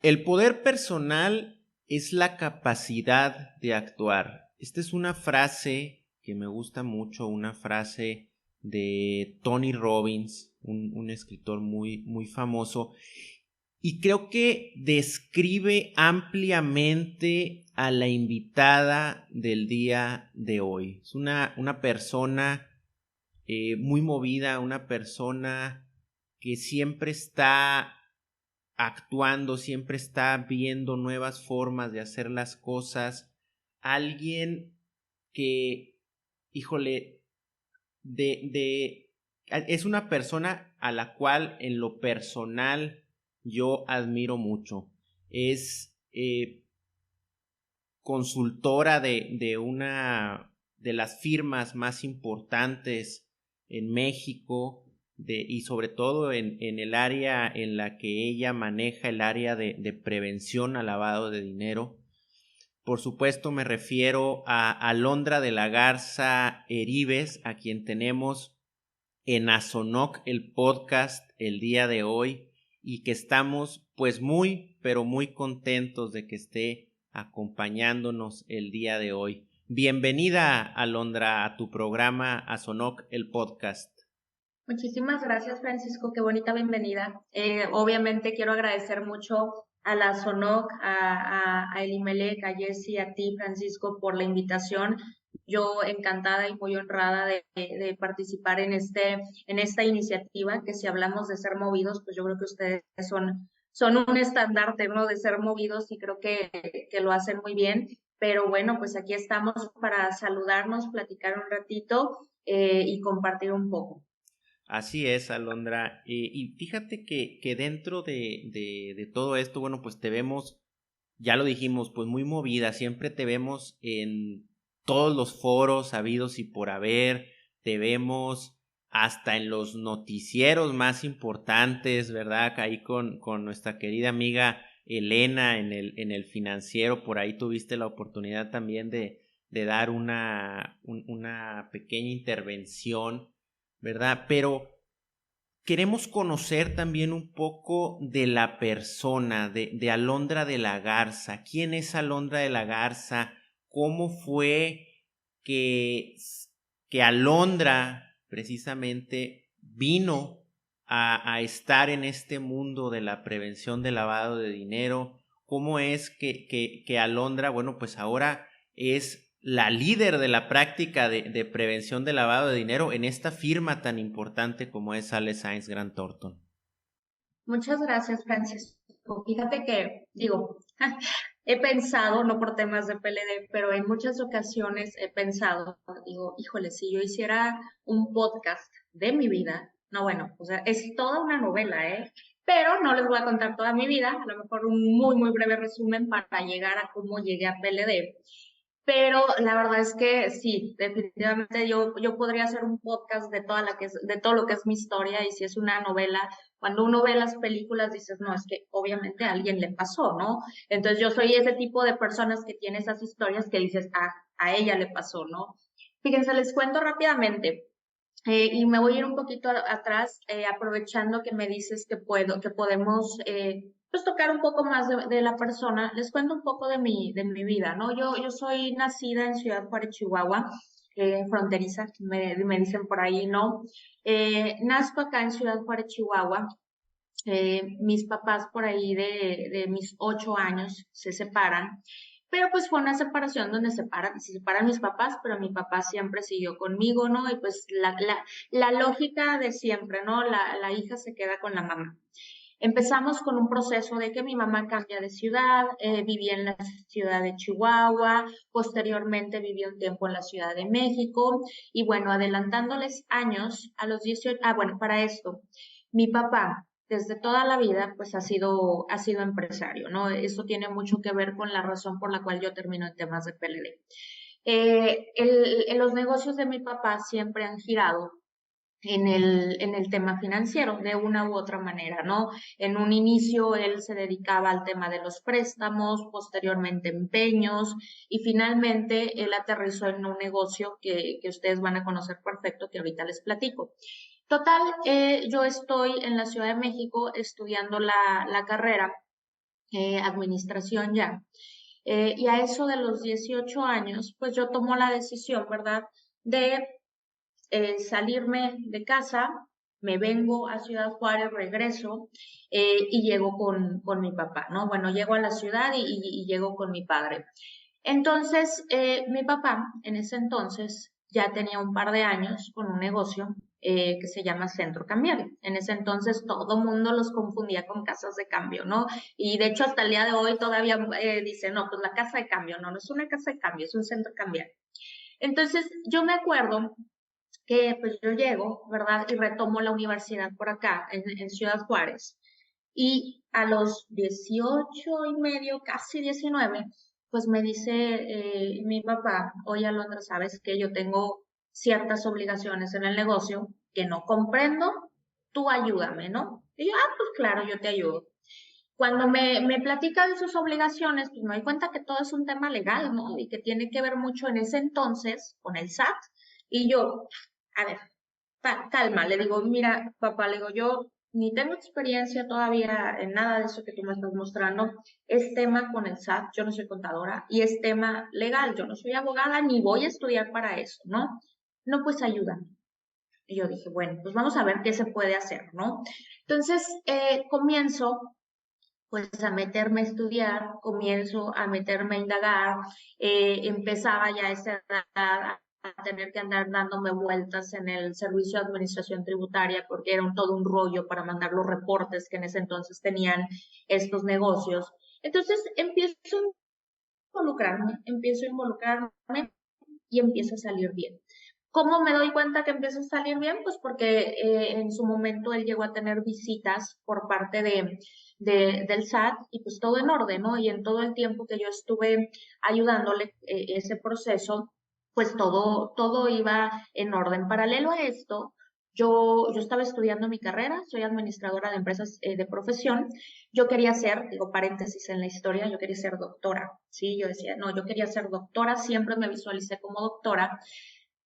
El poder personal es la capacidad de actuar. Esta es una frase que me gusta mucho, una frase de Tony Robbins, un escritor muy famoso, y creo que describe ampliamente a la invitada del día de hoy. Es una persona muy movida, una persona que siempre está actuando, siempre está viendo nuevas formas de hacer las cosas. Alguien que, híjole, es una persona a la cual en lo personal yo admiro mucho. Es consultora de una de las firmas más importantes en México, y sobre todo en el área en la que ella maneja, el área de prevención al lavado de dinero. Por supuesto me refiero a Alondra de la Garza Eribes, a quien tenemos en Asonoc el podcast el día de hoy, y que estamos pues pero muy contentos de que esté acompañándonos el día de hoy. Bienvenida, Alondra, a tu programa Asonoc el podcast. Muchísimas gracias, Francisco. Qué bonita bienvenida. Obviamente quiero agradecer mucho a la SONOC, a Elimelec, a Jessy, a ti, Francisco, por la invitación. Yo encantada y muy honrada de participar en esta iniciativa, que si hablamos de ser movidos, pues yo creo que ustedes son un estandarte, ¿no? De ser movidos, y creo que lo hacen muy bien. Pero bueno, pues aquí estamos para saludarnos, platicar un ratito y compartir un poco. Así es, Alondra. Y fíjate que dentro de todo esto, bueno, pues te vemos, ya lo dijimos, pues muy movida. Siempre te vemos en todos los foros habidos y por haber. Te vemos hasta en los noticieros más importantes, ¿verdad? Ahí con nuestra querida amiga Elena en el Financiero. Por ahí tuviste la oportunidad también de dar una pequeña intervención, ¿verdad? Pero queremos conocer también un poco de la persona, de Alondra de la Garza. ¿Quién es Alondra de la Garza? ¿Cómo fue que, que Alondra precisamente vino a estar en este mundo de la prevención del lavado de dinero? ¿Cómo es que Alondra, bueno, pues ahora es la líder de la práctica de prevención de lavado de dinero en esta firma tan importante como es Sale Science Grant Thornton? Muchas gracias, Francisco. Fíjate que, digo, he pensado, no por temas de PLD, pero en muchas ocasiones he pensado, digo, híjole, si yo hiciera un podcast de mi vida, no, bueno, o sea, es toda una novela, ¿eh? Pero no les voy a contar toda mi vida, a lo mejor un muy breve resumen para llegar a cómo llegué a PLD. Pero la verdad es que sí, definitivamente yo podría hacer un podcast de todo lo que es mi historia, y si es una novela, cuando uno ve las películas dices, no, es que obviamente a alguien le pasó, ¿no? Entonces yo soy ese tipo de personas que tiene esas historias que dices, ah, a ella le pasó, ¿no? Fíjense, les cuento rápidamente. Y me voy a ir un poquito atrás, aprovechando que me dices que podemos pues tocar un poco más de la persona. Les cuento un poco de mi vida, ¿no? Yo soy nacida en Ciudad Juárez, Chihuahua, fronteriza, me dicen por ahí, ¿no? Nazco acá en Ciudad Juárez, Chihuahua. Mis papás por ahí de mis 8 años se separan, pero pues fue una separación donde se separan mis papás, pero mi papá siempre siguió conmigo, ¿no? Y pues la lógica de siempre, ¿no? La hija se queda con la mamá. Empezamos con un proceso de que mi mamá cambia de ciudad, vivía en la ciudad de Chihuahua, posteriormente vivió un tiempo en la Ciudad de México, y bueno, adelantándoles años, a los 18, bueno, para esto, mi papá desde toda la vida pues ha sido empresario, ¿no? Eso tiene mucho que ver con la razón por la cual yo termino en temas de PLD. Los negocios de mi papá siempre han girado en el tema financiero, de una u otra manera, ¿no? En un inicio él se dedicaba al tema de los préstamos, posteriormente empeños, y finalmente él aterrizó en un negocio que ustedes van a conocer perfecto, que ahorita les platico. Total, yo estoy en la Ciudad de México estudiando la carrera, administración ya. Y a eso de los 18 años, pues yo tomo la decisión, ¿verdad? De salirme de casa, me vengo a Ciudad Juárez, regreso y llego con mi papá, ¿no? Bueno, llego a la ciudad y llego con mi padre. Entonces, mi papá en ese entonces ya tenía un par de años con un negocio que se llama Centro Cambiario. En ese entonces todo mundo los confundía con casas de cambio, ¿no? Y de hecho hasta el día de hoy todavía dicen, no, pues la casa de cambio, no, no es una casa de cambio, es un centro cambiario. Entonces, yo me acuerdo que pues yo llego, ¿verdad? Y retomo la universidad por acá, en Ciudad Juárez. Y a los 18 y medio, casi 19, pues me dice mi papá, oye Alondra, ¿sabes que yo tengo ciertas obligaciones en el negocio que no comprendo? Tú ayúdame, ¿no? Y yo, pues claro, yo te ayudo. Cuando me platica de sus obligaciones, pues me doy cuenta que todo es un tema legal, ¿no? Y que tiene que ver mucho en ese entonces con el SAT. Y yo, a ver, calma, le digo, mira, papá, le digo, yo ni tengo experiencia todavía en nada de eso que tú me estás mostrando. Es tema con el SAT, yo no soy contadora, y es tema legal, yo no soy abogada ni voy a estudiar para eso, ¿no? No, pues ayúdame. Y yo dije, bueno, pues vamos a ver qué se puede hacer, ¿no? Entonces, comienzo pues a meterme a estudiar, comienzo a meterme a indagar, empezaba ya a esa edad a tener que andar dándome vueltas en el servicio de administración tributaria porque era todo un rollo para mandar los reportes que en ese entonces tenían estos negocios. Entonces empiezo a involucrarme y empieza a salir bien. ¿Cómo me doy cuenta que empieza a salir bien? Pues porque en su momento él llegó a tener visitas por parte del SAT y pues todo en orden, ¿no? Y en todo el tiempo que yo estuve ayudándole ese proceso, pues todo iba en orden. Paralelo a esto, yo estaba estudiando mi carrera, soy administradora de empresas de profesión. Yo quería ser, digo paréntesis en la historia, yo quería ser doctora, ¿sí? Yo decía, no, yo quería ser doctora, siempre me visualicé como doctora,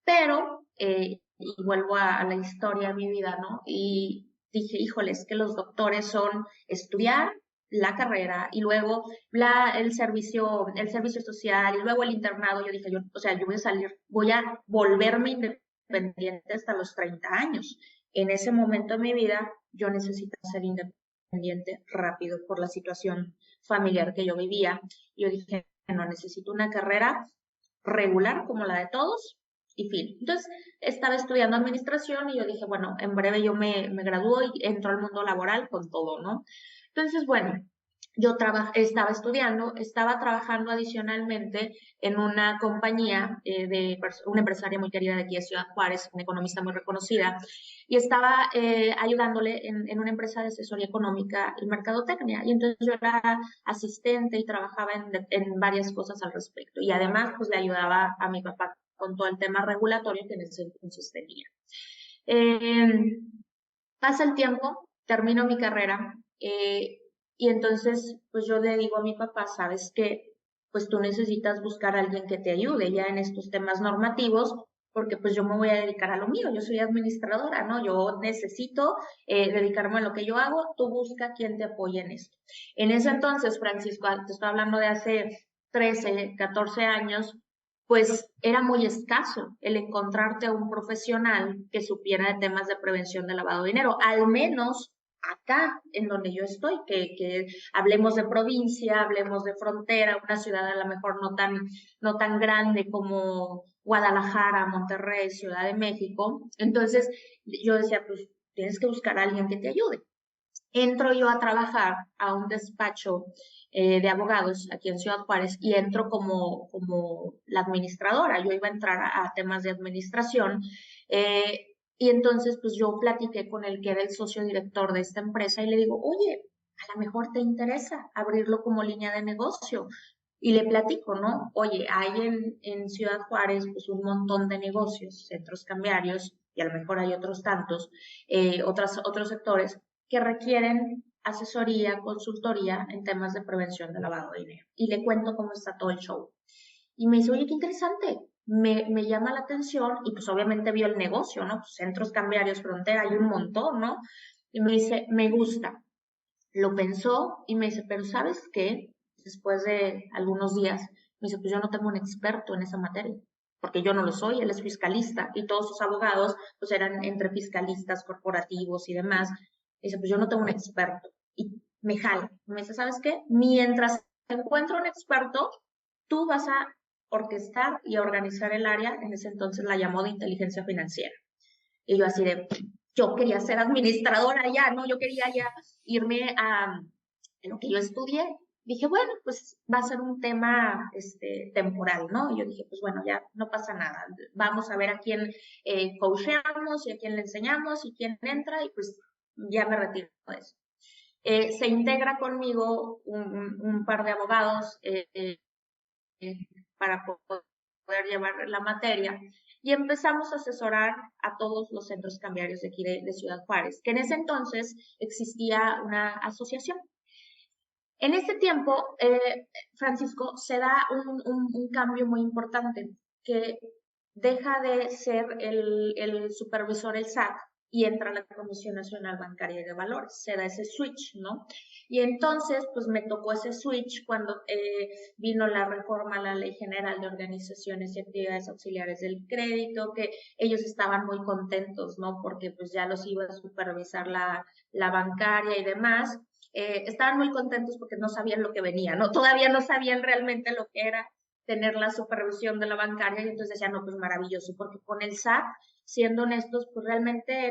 pero, y vuelvo a la historia de mi vida, ¿no? Y dije, híjole, es que los doctores son estudiar la carrera y luego el servicio social y luego el internado. Yo dije, o sea, yo voy a volverme independiente hasta los 30 años. En ese momento de mi vida, yo necesitaba ser independiente rápido por la situación familiar que yo vivía. Yo dije, no, necesito una carrera regular como la de todos y fin. Entonces, estaba estudiando administración y yo dije, bueno, en breve yo me gradúo y entro al mundo laboral con todo, ¿no? Entonces, bueno, yo estaba estudiando, estaba trabajando adicionalmente en una compañía una empresaria muy querida de aquí de Ciudad Juárez, una economista muy reconocida, y estaba ayudándole en una empresa de asesoría económica y mercadotecnia. Y entonces yo era asistente y trabajaba en varias cosas al respecto. Y además, pues le ayudaba a mi papá con todo el tema regulatorio que en ese entonces tenía. Eh, Pasa el tiempo, termino mi carrera y entonces pues yo le digo a mi papá, ¿sabes qué? Pues tú necesitas buscar a alguien que te ayude ya en estos temas normativos porque pues yo me voy a dedicar a lo mío, yo soy administradora, ¿no? Yo necesito dedicarme a lo que yo hago, tú busca quien te apoye en esto. En ese entonces, Francisco, te estoy hablando de hace 13, 14 años, pues era muy escaso el encontrarte a un profesional que supiera de temas de prevención de lavado de dinero, al menos acá en donde yo estoy, que hablemos de provincia, hablemos de frontera, una ciudad a lo mejor no tan grande como Guadalajara, Monterrey, Ciudad de México. Entonces yo decía, pues tienes que buscar a alguien que te ayude. Entro yo a trabajar a un despacho de abogados aquí en Ciudad Juárez y entro como la administradora. Yo iba a entrar a temas de administración y entonces pues yo platiqué con el que era el socio director de esta empresa y le digo, oye, a lo mejor te interesa abrirlo como línea de negocio. Y le platico, ¿no? Oye, hay en Ciudad Juárez pues un montón de negocios, centros cambiarios, y a lo mejor hay otros tantos, otros sectores que requieren asesoría, consultoría en temas de prevención de lavado de dinero. Y le cuento cómo está todo el show. Y me dice, oye, qué interesante, me llama la atención y pues obviamente vio el negocio, ¿no? Pues centros cambiarios, frontera, hay un montón, ¿no? Y me dice, me gusta. Lo pensó y me dice, pero ¿sabes qué? Después de algunos días, me dice, pues yo no tengo un experto en esa materia, porque yo no lo soy, él es fiscalista y todos sus abogados pues eran entre fiscalistas corporativos y demás. Dice, pues yo no tengo un experto. Y me jala, me dice, ¿sabes qué? Mientras encuentro un experto, tú vas a orquestar y a organizar el área, en ese entonces la llamó de inteligencia financiera. Y yo así de, yo quería ser administradora ya, ¿no? Yo quería ya irme a lo que yo estudié. Dije, bueno, pues va a ser un tema temporal, ¿no? Y yo dije, pues bueno, ya no pasa nada. Vamos a ver a quién coacheamos y a quién le enseñamos y quién entra y pues ya me retiro de eso. Se integra conmigo un par de abogados para poder llevar la materia y empezamos a asesorar a todos los centros cambiarios de aquí de Ciudad Juárez, que en ese entonces existía una asociación. En este tiempo, Francisco, se da un cambio muy importante, que deja de ser el supervisor, el SAT, y entra la Comisión Nacional Bancaria y de Valores. Se da ese switch, ¿no? Y entonces, pues me tocó ese switch cuando vino la reforma a la Ley General de Organizaciones y Actividades Auxiliares del Crédito, que ellos estaban muy contentos, ¿no? Porque pues ya los iba a supervisar la bancaria y demás. Estaban muy contentos porque no sabían lo que venía, ¿no? Todavía no sabían realmente lo que era tener la supervisión de la bancaria y entonces decían, no, pues maravilloso, porque con el SAT, siendo honestos, pues realmente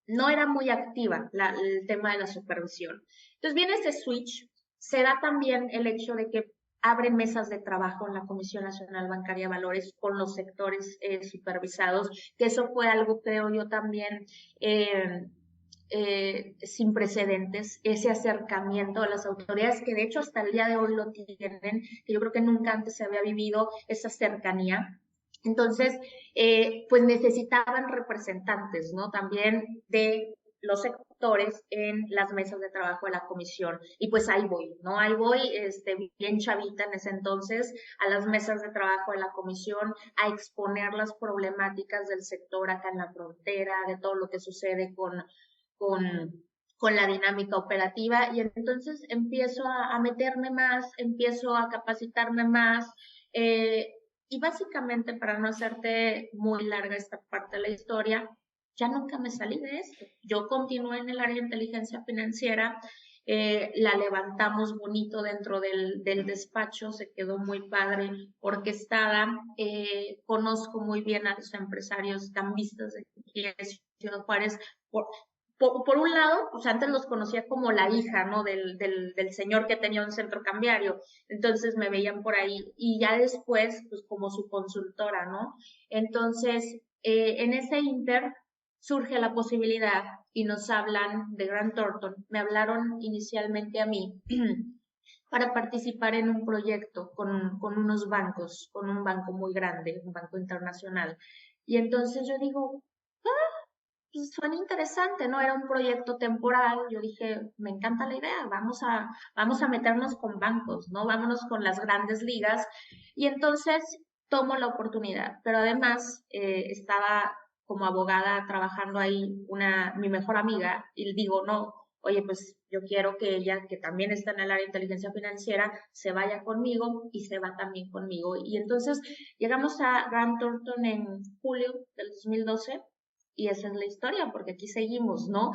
no era muy activa el tema de la supervisión. Entonces viene ese switch, se da también el hecho de que abren mesas de trabajo en la Comisión Nacional Bancaria de Valores con los sectores supervisados, que eso fue algo, creo yo, también sin precedentes, ese acercamiento a las autoridades, que de hecho hasta el día de hoy lo tienen, que yo creo que nunca antes se había vivido esa cercanía. Entonces, pues necesitaban representantes, ¿no? También de los sectores en las mesas de trabajo de la comisión. Y pues ahí voy, ¿no? Ahí voy, bien chavita en ese entonces, a las mesas de trabajo de la comisión, a exponer las problemáticas del sector acá en la frontera, de todo lo que sucede con, con la dinámica operativa y entonces empiezo a meterme más, empiezo a capacitarme más y básicamente para no hacerte muy larga esta parte de la historia, ya nunca me salí de esto. Yo continué en el área de inteligencia financiera, la levantamos bonito dentro del despacho, se quedó muy padre orquestada, conozco muy bien a los empresarios cambistas de Ciudad Juárez, por un lado, pues antes los conocía como la hija, ¿no? Del señor que tenía un centro cambiario. Entonces me veían por ahí. Y ya después, pues como su consultora, ¿no? Entonces, en ese inter surge la posibilidad y nos hablan de Grant Thornton. Me hablaron inicialmente a mí para participar en un proyecto con unos bancos, con un banco muy grande, un banco internacional. Y entonces yo digo, pues suena interesante, ¿no? Era un proyecto temporal. Yo dije, me encanta la idea, vamos a meternos con bancos, ¿no? Vámonos con las grandes ligas. Y entonces tomo la oportunidad. Pero además estaba como abogada trabajando ahí mi mejor amiga y digo, no, oye, pues yo quiero que ella, que también está en el área de inteligencia financiera, se vaya conmigo y se va también conmigo. Y entonces llegamos a Grant Thornton en julio del 2012 y esa es la historia, porque aquí seguimos, ¿no?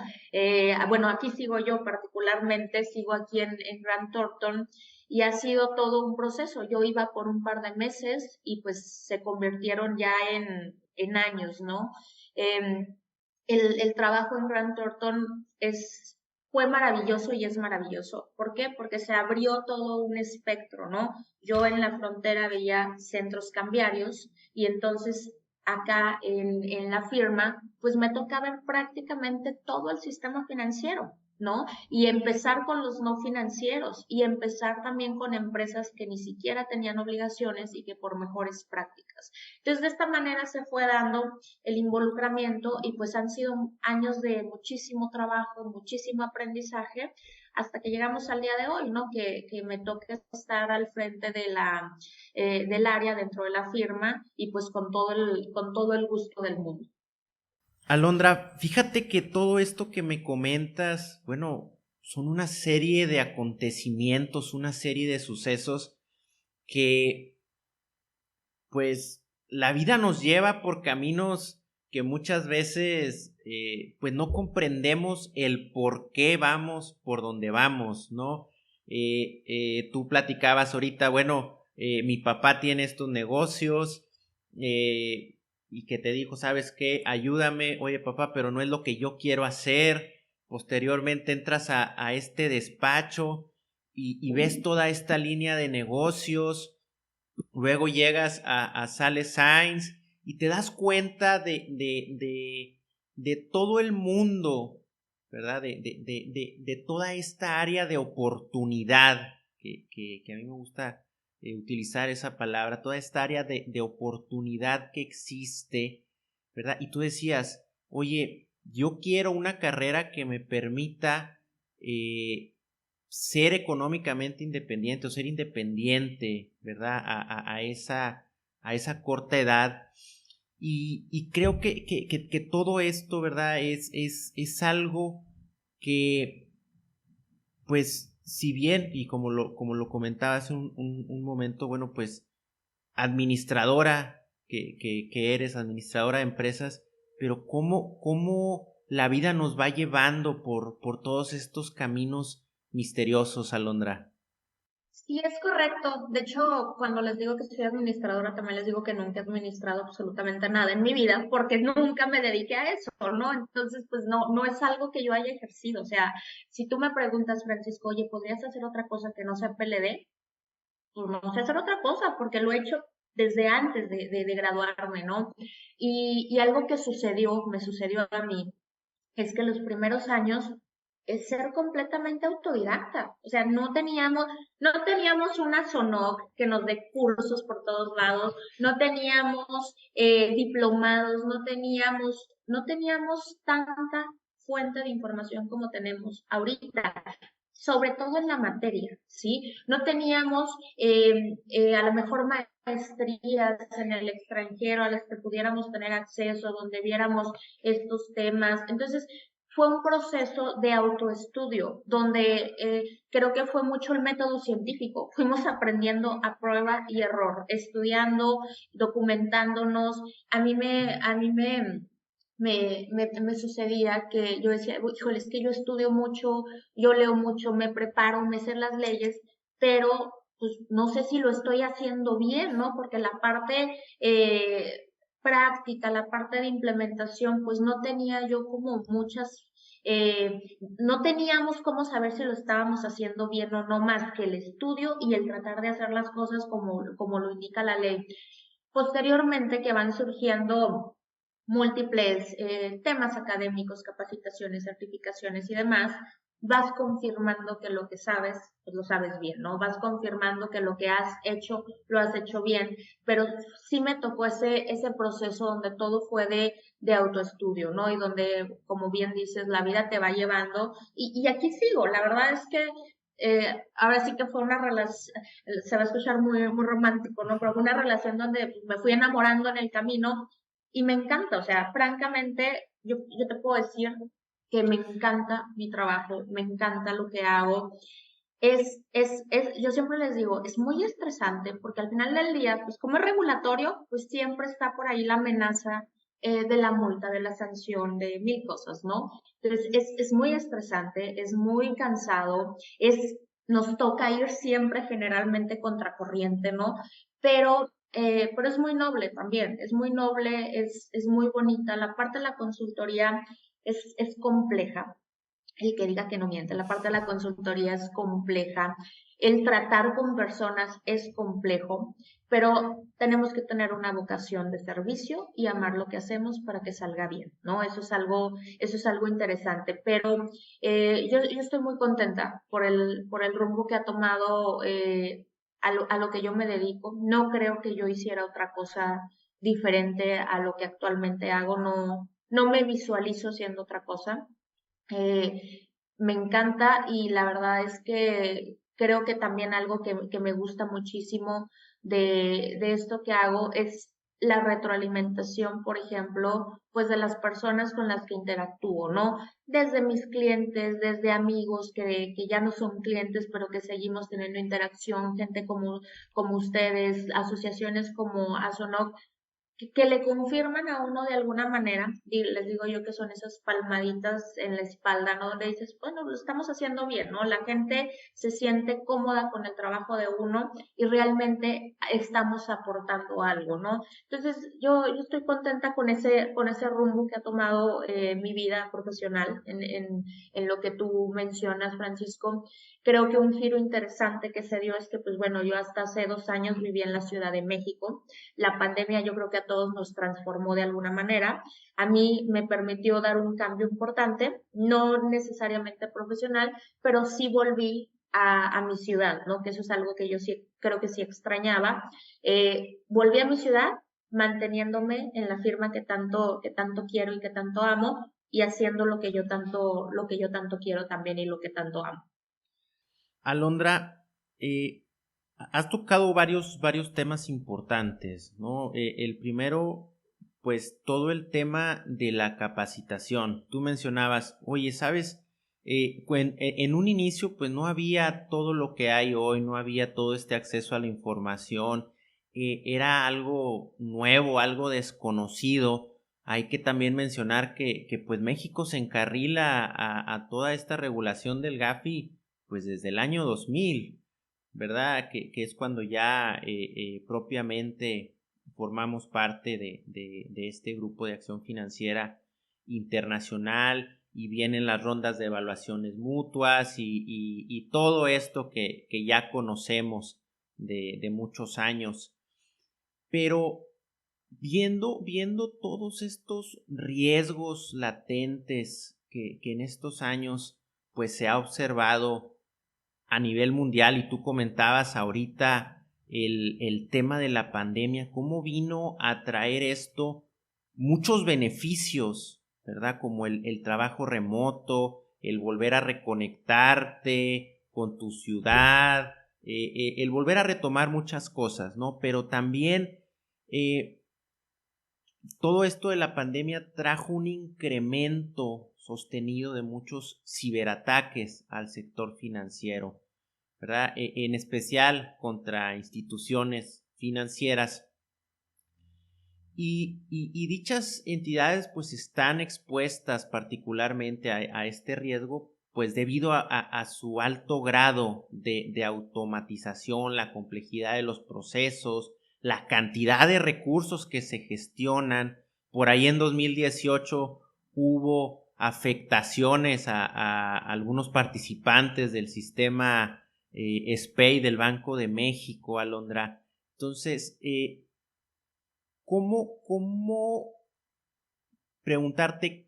Bueno, aquí sigo yo particularmente, sigo aquí en Grant Thornton y ha sido todo un proceso. Yo iba por un par de meses y pues se convirtieron ya en años, ¿no? Eh, el trabajo en Grant Thornton fue maravilloso y es maravilloso. ¿Por qué? Porque se abrió todo un espectro, ¿no? Yo en la frontera veía centros cambiarios y entonces acá en la firma, pues me toca ver prácticamente todo el sistema financiero, ¿no? Y empezar con los no financieros y empezar también con empresas que ni siquiera tenían obligaciones y que por mejores prácticas. Entonces, de esta manera se fue dando el involucramiento y pues han sido años de muchísimo trabajo, muchísimo aprendizaje hasta que llegamos al día de hoy, ¿no? Que me toca estar al frente del área dentro de la firma y pues con todo el gusto del mundo. Alondra, fíjate que todo esto que me comentas, bueno, son una serie de acontecimientos, una serie de sucesos que pues la vida nos lleva por caminos que muchas veces pues no comprendemos el por qué vamos por donde vamos, ¿no? Tú platicabas ahorita, bueno, mi papá tiene estos negocios y que te dijo, ¿sabes qué? Ayúdame, oye papá, pero no es lo que yo quiero hacer. Posteriormente entras a este despacho y ves toda esta línea de negocios. Luego llegas a Sales Science y te das cuenta de todo el mundo, ¿verdad? De toda esta área de oportunidad, que a mí me gusta utilizar esa palabra, toda esta área de oportunidad que existe, ¿verdad? Y tú decías, oye, yo quiero una carrera que me permita ser económicamente independiente o ser independiente, ¿verdad? A esa corta edad. Y creo que todo esto, ¿verdad? Es algo que, pues, si bien, y como lo comentaba hace un momento, bueno, pues, administradora que eres, administradora de empresas, pero cómo la vida nos va llevando por todos estos caminos misteriosos, Alondra. Sí, es correcto. De hecho, cuando les digo que soy administradora, también les digo que nunca he administrado absolutamente nada en mi vida, porque nunca me dediqué a eso, ¿no? Entonces, pues no es algo que yo haya ejercido. O sea, si tú me preguntas, Francisco, oye, ¿podrías hacer otra cosa que no sea PLD? Pues no sé hacer otra cosa, porque lo he hecho desde antes de graduarme, ¿no? Y algo que me sucedió a mí, es que los primeros años es ser completamente autodidacta. O sea, no teníamos una SONOC que nos dé cursos por todos lados, no teníamos diplomados, no teníamos tanta fuente de información como tenemos ahorita, sobre todo en la materia, ¿sí? No teníamos a lo mejor maestrías en el extranjero a las que pudiéramos tener acceso, donde viéramos estos temas. Entonces, fue un proceso de autoestudio, donde creo que fue mucho el método científico. Fuimos aprendiendo a prueba y error, estudiando, documentándonos. A mí me sucedía que yo decía, híjole, es que yo estudio mucho, yo leo mucho, me preparo, me sé las leyes, pero pues no sé si lo estoy haciendo bien, ¿no? Porque la parte práctica, la parte de implementación, pues no tenía yo como no teníamos cómo saber si lo estábamos haciendo bien o no, más que el estudio y el tratar de hacer las cosas como lo indica la ley. Posteriormente que van surgiendo múltiples temas académicos, capacitaciones, certificaciones y demás, vas confirmando que lo que sabes, pues lo sabes bien, ¿no? Vas confirmando que lo que has hecho, lo has hecho bien, pero sí me tocó ese proceso donde todo fue de autoestudio, ¿no? Y donde, como bien dices, la vida te va llevando. Y aquí sigo, la verdad es que ahora sí que fue una relación, se va a escuchar muy, muy romántico, ¿no? Pero fue una relación donde me fui enamorando en el camino y me encanta, o sea, francamente, yo te puedo decir que me encanta mi trabajo, me encanta lo que hago. Yo siempre les digo, es muy estresante porque al final del día, pues como es regulatorio, pues siempre está por ahí la amenaza de la multa, de la sanción, de mil cosas, ¿no? Entonces, es muy estresante, es muy cansado, nos toca ir siempre generalmente contracorriente, ¿no? Pero es muy noble también, es muy noble, es muy bonita. La parte de la consultoría es compleja. El que diga que no miente, la parte de la consultoría es compleja. El tratar con personas es complejo, pero tenemos que tener una vocación de servicio y amar lo que hacemos para que salga bien, ¿no? Eso es algo interesante, pero yo estoy muy contenta por el rumbo que ha tomado a lo que yo me dedico. No creo que yo hiciera otra cosa diferente a lo que actualmente hago, no me visualizo siendo otra cosa. Me encanta y la verdad es que creo que también algo que me gusta muchísimo de esto que hago es la retroalimentación, por ejemplo, pues de las personas con las que interactúo, ¿no? Desde mis clientes, desde amigos que ya no son clientes, pero que seguimos teniendo interacción, gente como ustedes, asociaciones como ASONOC, que le confirman a uno de alguna manera, y les digo yo que son esas palmaditas en la espalda, ¿no? Donde dices, bueno, lo estamos haciendo bien, ¿no? La gente se siente cómoda con el trabajo de uno y realmente estamos aportando algo, ¿no? Entonces, yo estoy contenta con ese rumbo que ha tomado mi vida profesional en lo que tú mencionas, Francisco. Creo que un giro interesante que se dio es que, pues bueno, yo hasta hace 2 años vivía en la Ciudad de México. La pandemia yo creo que a todos nos transformó de alguna manera. A mí me permitió dar un cambio importante, no necesariamente profesional, pero sí volví a mi ciudad, ¿no? Que eso es algo que yo sí creo que sí extrañaba. Volví a mi ciudad manteniéndome en la firma que tanto quiero y que tanto amo y haciendo lo que yo tanto quiero también y lo que tanto amo. Alondra, has tocado varios temas importantes, ¿no? El primero, pues todo el tema de la capacitación. Tú mencionabas, oye, ¿sabes? En un inicio, pues no había todo lo que hay hoy, no había todo este acceso a la información, era algo nuevo, algo desconocido. Hay que también mencionar que pues México se encarrila a toda esta regulación del GAFI pues desde el año 2000, ¿verdad? Que es cuando ya propiamente formamos parte de este grupo de acción financiera internacional y vienen las rondas de evaluaciones mutuas y todo esto que ya conocemos de muchos años. Pero viendo todos estos riesgos latentes que en estos años pues se ha observado a nivel mundial, y tú comentabas ahorita el tema de la pandemia, cómo vino a traer esto muchos beneficios, ¿verdad? Como el trabajo remoto, el volver a reconectarte con tu ciudad, el volver a retomar muchas cosas, ¿no? Pero también todo esto de la pandemia trajo un incremento sostenido de muchos ciberataques al sector financiero, ¿verdad? En especial contra instituciones financieras. Y dichas entidades pues están expuestas particularmente a este riesgo pues debido a su alto grado de automatización, la complejidad de los procesos, la cantidad de recursos que se gestionan. Por ahí en 2018 hubo afectaciones a algunos participantes del sistema SPEI del Banco de México, Alondra. Entonces, ¿cómo preguntarte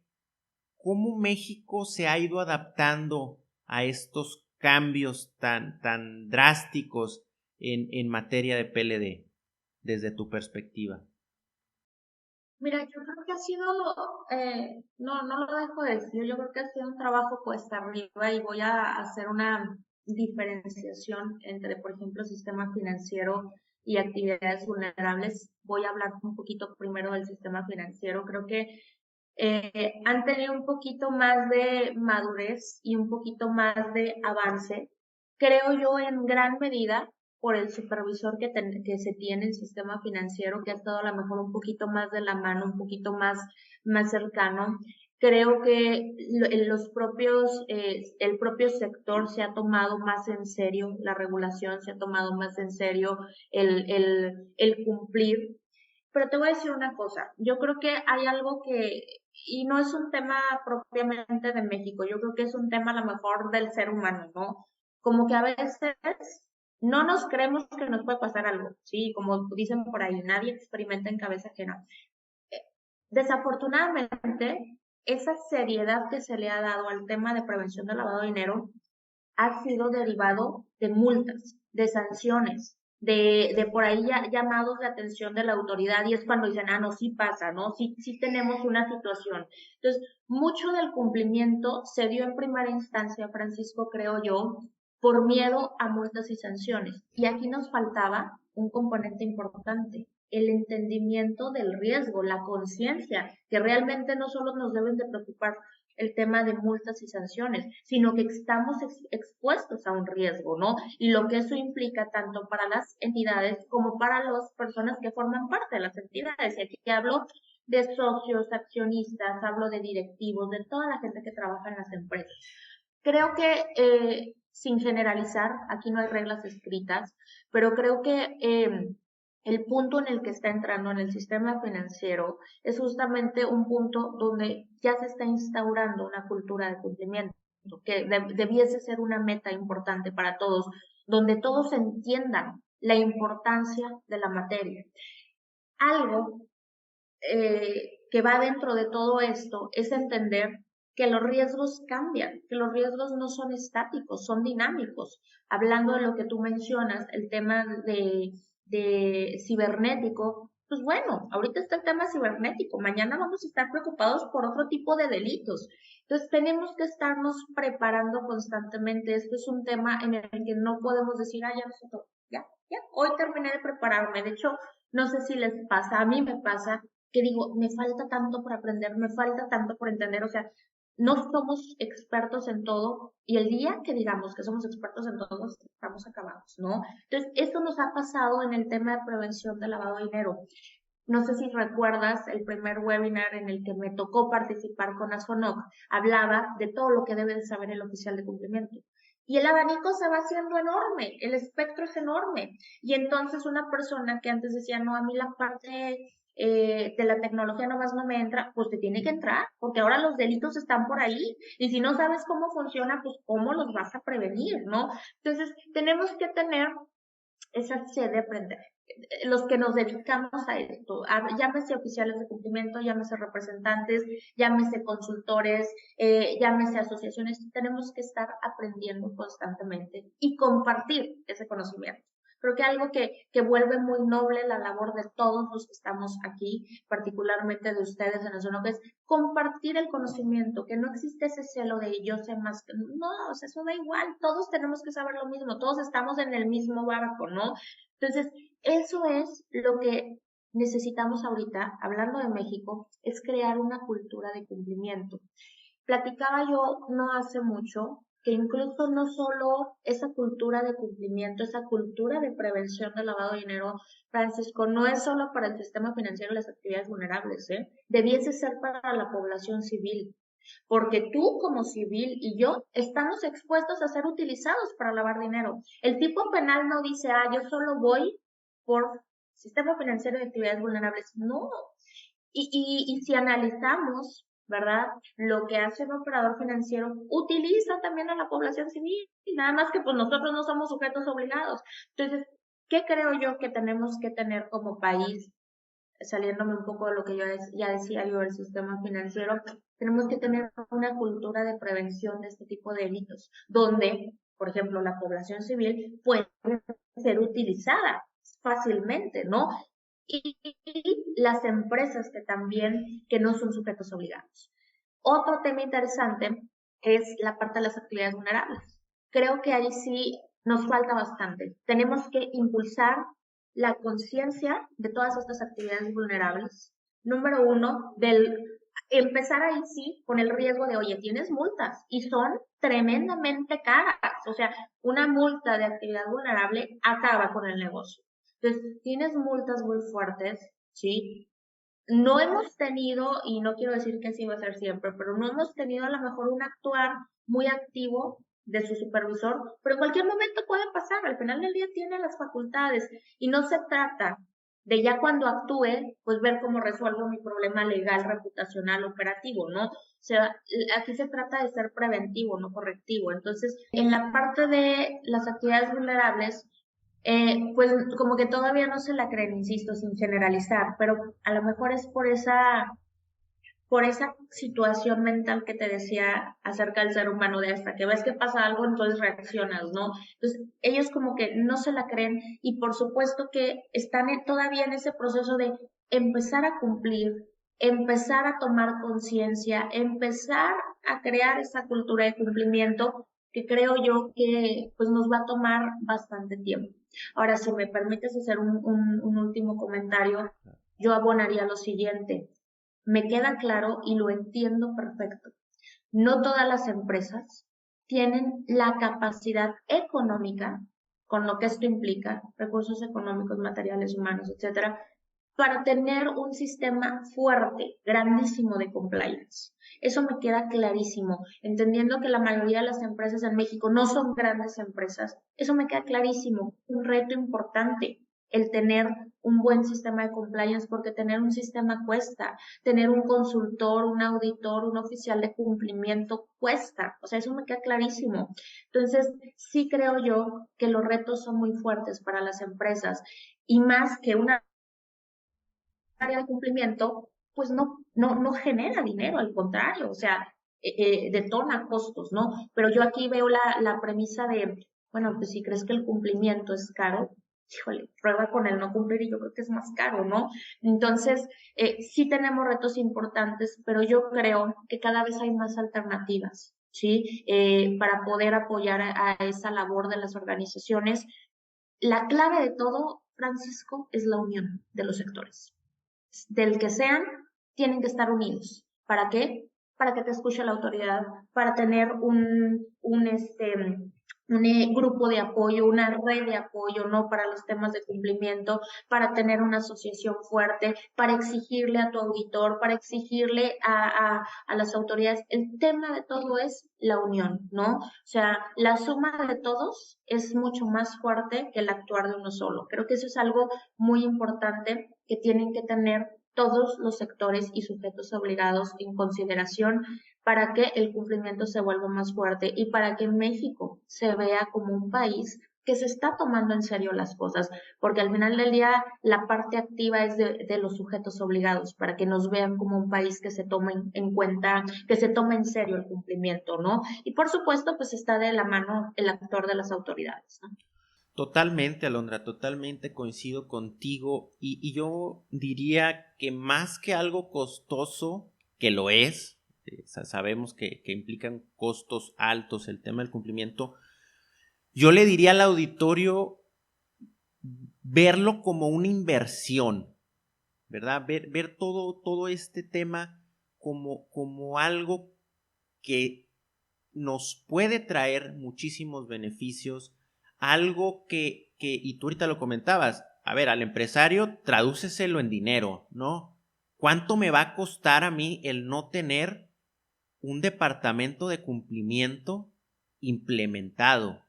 cómo México se ha ido adaptando a estos cambios tan drásticos en materia de PLD, desde tu perspectiva? Mira, yo creo que ha sido, no lo dejo de decir, yo creo que ha sido un trabajo cuesta arriba y voy a hacer una diferenciación entre, por ejemplo, sistema financiero y actividades vulnerables. Voy a hablar un poquito primero del sistema financiero. Creo que han tenido un poquito más de madurez y un poquito más de avance, creo yo en gran medida por el supervisor que se tiene en el sistema financiero, que ha estado a lo mejor un poquito más de la mano, un poquito más cercano. Creo que el propio sector se ha tomado más en serio la regulación, se ha tomado más en serio el cumplir. Pero te voy a decir una cosa, yo creo que hay algo y no es un tema propiamente de México, yo creo que es un tema a lo mejor del ser humano, ¿no? Como que a veces no nos creemos que nos puede pasar algo, ¿sí? Como dicen por ahí, nadie experimenta en cabeza ajena. Desafortunadamente, esa seriedad que se le ha dado al tema de prevención del lavado de dinero ha sido derivado de multas, de sanciones, de por ahí llamados de atención de la autoridad y es cuando dicen, no, sí pasa, ¿no? Sí tenemos una situación. Entonces, mucho del cumplimiento se dio en primera instancia, Francisco, creo yo, por miedo a multas y sanciones. Y aquí nos faltaba un componente importante, el entendimiento del riesgo, la conciencia, que realmente no solo nos deben de preocupar el tema de multas y sanciones, sino que estamos expuestos a un riesgo, ¿no? Y lo que eso implica tanto para las entidades como para las personas que forman parte de las entidades. Y aquí hablo de socios, accionistas, hablo de directivos, de toda la gente que trabaja en las empresas. Creo que, sin generalizar, aquí no hay reglas escritas, pero creo que el punto en el que está entrando en el sistema financiero es justamente un punto donde ya se está instaurando una cultura de cumplimiento, que debiese ser una meta importante para todos, donde todos entiendan la importancia de la materia. Algo que va dentro de todo esto es entender que los riesgos cambian, que los riesgos no son estáticos, son dinámicos. Hablando de lo que tú mencionas, el tema de cibernético, pues bueno, ahorita está el tema cibernético, mañana vamos a estar preocupados por otro tipo de delitos. Entonces tenemos que estarnos preparando constantemente. Esto es un tema en el que no podemos decir, ya no sé todo, ya, hoy terminé de prepararme. De hecho, no sé si les pasa, a mí me pasa que digo, me falta tanto por aprender, me falta tanto por entender, o sea, no somos expertos en todo y el día que digamos que somos expertos en todo, estamos acabados, ¿no? Entonces, esto nos ha pasado en el tema de prevención de lavado de dinero. No sé si recuerdas el primer webinar en el que me tocó participar con ASFONOC, hablaba de todo lo que debe de saber el oficial de cumplimiento. Y el abanico se va haciendo enorme, el espectro es enorme. Y entonces una persona que antes decía, no, a mí la parte de la tecnología nomás no me entra, pues te tiene que entrar, porque ahora los delitos están por ahí. Y si no sabes cómo funciona, pues cómo los vas a prevenir, ¿no? Entonces tenemos que tener esa sed de aprender. Los que nos dedicamos a esto, llámese oficiales de cumplimiento, llámese representantes, llámese consultores, llámese asociaciones, tenemos que estar aprendiendo constantemente y compartir ese conocimiento. Creo que algo que vuelve muy noble la labor de todos los que estamos aquí, particularmente de ustedes en el Zono, es compartir el conocimiento, que no existe ese celo de yo sé más que no, o sea, eso da igual, todos tenemos que saber lo mismo, todos estamos en el mismo barco, ¿no? Entonces, eso es lo que necesitamos ahorita, hablando de México, es crear una cultura de cumplimiento. Platicaba yo no hace mucho que incluso no solo esa cultura de cumplimiento, esa cultura de prevención del lavado de dinero, Francisco, no es solo para el sistema financiero y las actividades vulnerables, debiese ser para la población civil, porque tú como civil y yo estamos expuestos a ser utilizados para lavar dinero. El tipo penal no dice, yo solo voy por sistema financiero y actividades vulnerables. No. Y si analizamos, ¿verdad? Lo que hace un operador financiero, utiliza también a la población civil, y nada más que pues nosotros no somos sujetos obligados. Entonces, ¿qué creo yo que tenemos que tener como país? Saliéndome un poco de lo que yo ya decía yo del sistema financiero, tenemos que tener una cultura de prevención de este tipo de delitos, donde, por ejemplo, la población civil puede ser utilizada fácilmente, ¿no? Y las empresas que también, que no son sujetos obligados. Otro tema interesante es la parte de las actividades vulnerables. Creo que ahí sí nos falta bastante. Tenemos que impulsar la conciencia de todas estas actividades vulnerables. Número uno, empezar ahí sí con el riesgo de, oye, tienes multas y son tremendamente caras. O sea, una multa de actividad vulnerable acaba con el negocio. Entonces, tienes multas muy fuertes, ¿sí? No hemos tenido, y no quiero decir que así va a ser siempre, pero no hemos tenido a lo mejor un actuar muy activo de su supervisor, pero en cualquier momento puede pasar, al final del día tiene las facultades y no se trata de ya cuando actúe, pues ver cómo resuelvo mi problema legal, reputacional, operativo, ¿no? O sea, aquí se trata de ser preventivo, no correctivo. Entonces, en la parte de las actividades vulnerables, pues como que todavía no se la creen, insisto, sin generalizar, pero a lo mejor es por esa situación mental que te decía acerca del ser humano, de hasta que ves que pasa algo, entonces reaccionas, ¿no? Entonces, ellos como que no se la creen y por supuesto que están todavía en ese proceso de empezar a cumplir, empezar a tomar conciencia, empezar a crear esa cultura de cumplimiento que creo yo que pues nos va a tomar bastante tiempo. Ahora, si me permites hacer un último comentario, yo abonaría lo siguiente. Me queda claro y lo entiendo perfecto. No todas las empresas tienen la capacidad económica, con lo que esto implica, recursos económicos, materiales, humanos, etcétera, para tener un sistema fuerte, grandísimo de compliance. Eso me queda clarísimo, entendiendo que la mayoría de las empresas en México no son grandes empresas. Eso me queda clarísimo, un reto importante el tener un buen sistema de compliance, porque tener un sistema cuesta, tener un consultor, un auditor, un oficial de cumplimiento cuesta, o sea, eso me queda clarísimo. Entonces, sí creo yo que los retos son muy fuertes para las empresas y más que una área de cumplimiento, pues no genera dinero, al contrario, o sea, detona costos, ¿no? Pero yo aquí veo la premisa de, bueno, pues si crees que el cumplimiento es caro, híjole, prueba con el no cumplir y yo creo que es más caro, ¿no? Entonces, sí tenemos retos importantes, pero yo creo que cada vez hay más alternativas, ¿sí? Para poder apoyar a esa labor de las organizaciones. La clave de todo, Francisco, es la unión de los sectores del que sean, tienen que estar unidos. ¿Para qué? Para que te escuche la autoridad, para tener un grupo de apoyo, una red de apoyo, ¿no? Para los temas de cumplimiento, para tener una asociación fuerte, para exigirle a tu auditor, para exigirle a las autoridades. El tema de todo es la unión, ¿no? O sea, la suma de todos es mucho más fuerte que el actuar de uno solo. Creo que eso es algo muy importante que tienen que tener todos los sectores y sujetos obligados en consideración para que el cumplimiento se vuelva más fuerte y para que México se vea como un país que se está tomando en serio las cosas, porque al final del día la parte activa es de los sujetos obligados, para que nos vean como un país que se tome en cuenta, que se tome en serio el cumplimiento, ¿no? Y por supuesto, pues está de la mano el actor de las autoridades, ¿no? Totalmente, Alondra, totalmente coincido contigo y yo diría que más que algo costoso, que lo es, sabemos que implican costos altos el tema del cumplimiento, yo le diría al auditorio verlo como una inversión, ¿verdad? Ver todo este tema como algo que nos puede traer muchísimos beneficios, algo y tú ahorita lo comentabas, a ver, al empresario tradúceselo en dinero, ¿no? ¿Cuánto me va a costar a mí el no tener un departamento de cumplimiento implementado,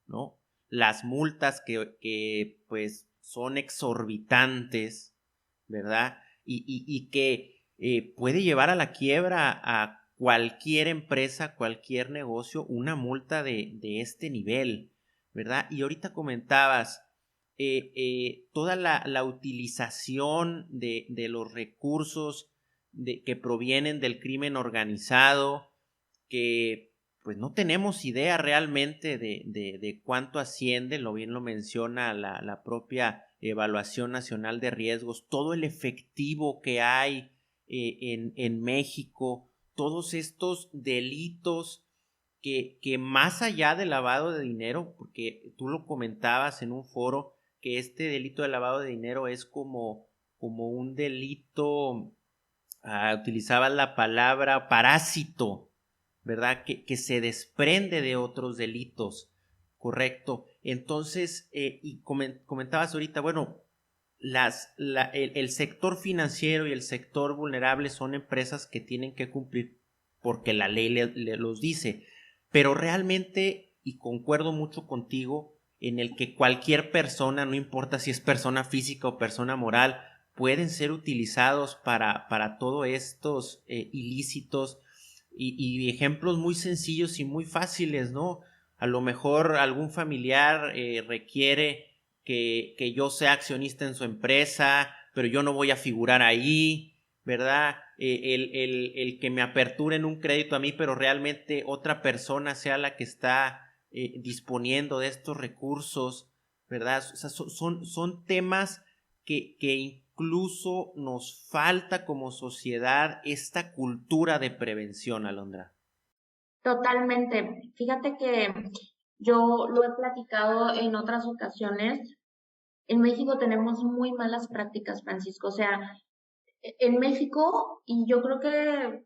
¿no? Las multas que pues son exorbitantes, ¿verdad? Y que puede llevar a la quiebra a cualquier empresa, cualquier negocio, una multa de este nivel, ¿verdad? Y ahorita comentabas toda la utilización de los recursos que provienen del crimen organizado, que pues no tenemos idea realmente de cuánto asciende, lo bien lo menciona la propia Evaluación Nacional de Riesgos, todo el efectivo que hay en México, todos estos delitos que más allá del lavado de dinero, porque tú lo comentabas en un foro, que este delito de lavado de dinero es como un delito, utilizaba la palabra parásito, ¿verdad? Que se desprende de otros delitos, correcto. Entonces, y comentabas ahorita, bueno, el sector financiero y el sector vulnerable son empresas que tienen que cumplir porque la ley los dice, pero realmente, y concuerdo mucho contigo, en el que cualquier persona, no importa si es persona física o persona moral, pueden ser utilizados para todos estos ilícitos y ejemplos muy sencillos y muy fáciles, ¿no? A lo mejor algún familiar requiere que yo sea accionista en su empresa, pero yo no voy a figurar ahí, ¿verdad? El que me aperturen un crédito a mí, pero realmente otra persona sea la que está disponiendo de estos recursos, ¿verdad? O sea, son temas que incluso nos falta como sociedad esta cultura de prevención, Alondra. Totalmente. Fíjate que Yo lo he platicado en otras ocasiones. En México tenemos muy malas prácticas, Francisco. O sea, en México, y yo creo que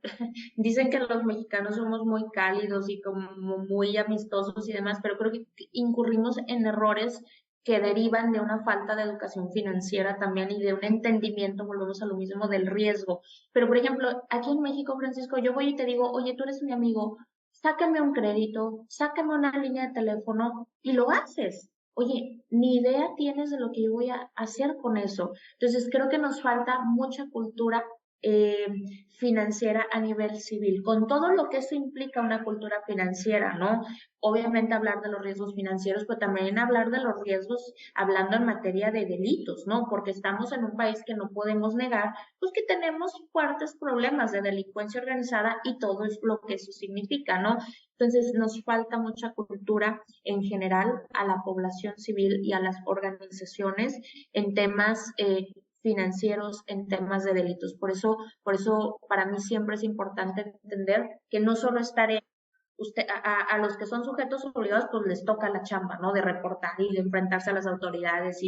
dicen que los mexicanos somos muy cálidos y como muy amistosos y demás, pero creo que incurrimos en errores que derivan de una falta de educación financiera también y de un entendimiento, volvemos a lo mismo, del riesgo. Pero, por ejemplo, aquí en México, Francisco, yo voy y te digo, oye, tú eres mi amigo, sácame un crédito, sácame una línea de teléfono y lo haces. Oye, ni idea tienes de lo que yo voy a hacer con eso. Entonces, creo que nos falta mucha cultura eh, financiera a nivel civil, con todo lo que eso implica una cultura financiera, ¿no? Obviamente hablar de los riesgos financieros, pero también hablar de los riesgos hablando en materia de delitos, ¿no? Porque estamos en un país que no podemos negar, pues que tenemos fuertes problemas de delincuencia organizada y todo es lo que eso significa, ¿no? Entonces nos falta mucha cultura en general a la población civil y a las organizaciones en temas financieros, en temas de delitos. Por eso para mí siempre es importante entender que no solo es tarea usted, a los que son sujetos obligados, pues les toca la chamba, ¿no? De reportar y de enfrentarse a las autoridades,